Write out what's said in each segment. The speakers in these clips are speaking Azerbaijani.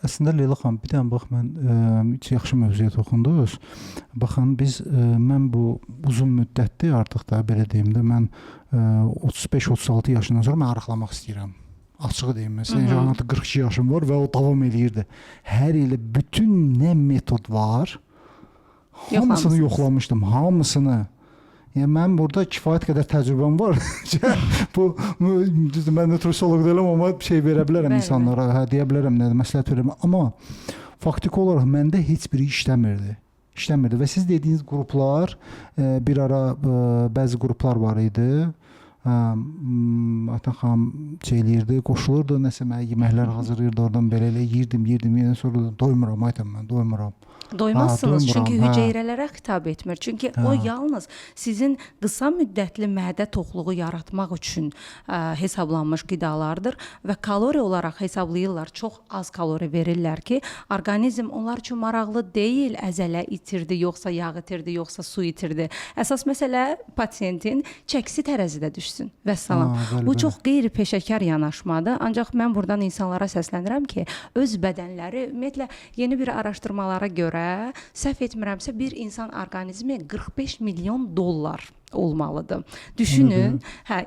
Əslində Leyla xanım, bir dənə bax mən heç yaxşı mövzuya toxundunuz. Baxın mən bu uzun müddətdir artıq da belə deyim də mən 35-36 yaşından sonra mən arıqlamaq istəyirəm. Açığı deyim mən. Sənin artıq 42 yaşım var və o davam eləyirdi. Hər ilə bütün nə metod var, hamısını yoxlamışdım, hamısını. Yəni mən burada kifayət qədər təcrübəm var. Bu mən nutrisioloq deyiləm, amma şey verə bilərəm insanlara, hə deyə bilərəm, nə məsləhət verəm. Amma faktiki olaraq məndə heç biri işləmirdi. Və siz dediyiniz qruplar, bir ara bəzi qruplar var idi. Aytan xanım şey eləyirdi, qoşulurdu, nəsə mənə yeməklər hazırlayırdı, oradan belə yeyirdim, yenə sonra doymuram, Aytan mən doymuram. Doymazsınız, çünki hüceyrələrə xitab etmir. Çünki o yalnız sizin qısa müddətli mədə toxluğu yaratmaq üçün hesablanmış qidalardır və kalori olaraq hesablayırlar. Çox az kalori verirlər ki, orqanizm onlar üçün maraqlı deyil, əzələ itirdi, yoxsa yağ itirdi, yoxsa su itirdi. Əsas məsələ pasiyentin çəkisi tərəzidə düşsün. Vəssalam. Bu çox qeyri-peşəkar yanaşmadır. Ancaq mən buradan insanlara səslənirəm ki, öz bədənləri, ümumiyyətlə yeni bir araşdırmalara görə səhv etmirəmsə bir insan orqanizmi 45 milyon dollar olmalıdır. Düşünün,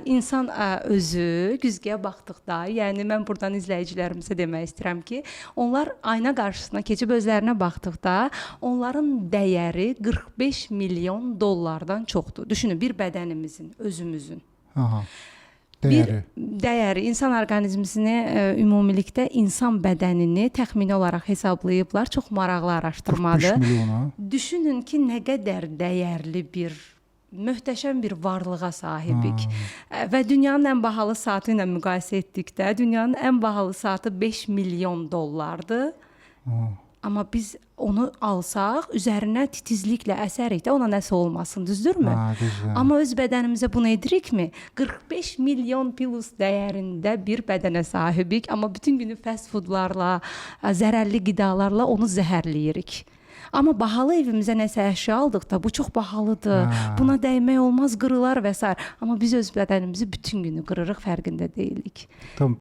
insan özü güzgüyə baxdıqda, yəni mən buradan izləyicilərimizə demək istəyirəm ki, onlar ayna qarşısına keçib özlərinə baxdıqda onların dəyəri 45 milyon dollardan çoxdur. Düşünün, bir bədənimizin, özümüzün. Dəyəri, insan orqanizmini ümumilikdə insan bədənini təxmini olaraq hesablayıblar. Çox maraqlı araşdırmadır. Düşünün ki, nə qədər dəyərli möhtəşəm bir varlığa sahibik. Və dünyanın ən bahalı saatı ilə müqayisə etdikdə, dünyanın ən bahalı saatı 5 milyon dollardır. Amma biz onu alsaq, üzərinə titizliklə əsərik də ona nəsə olmasın, düzdürmü? Amma öz bədənimizə bunu edirikmi? 45 milyon plus dəyərində bir bədənə sahibik, amma bütün günü fast foodlarla, zərərli qidalarla onu zəhərləyirik. Amma bahalı evimizə nəsə əşya aldıqda bu çox bahalıdır, buna dəymək olmaz, qırılar və s. Amma biz öz bədənimizi bütün günü qırırıq, fərqində deyilik. Tamam,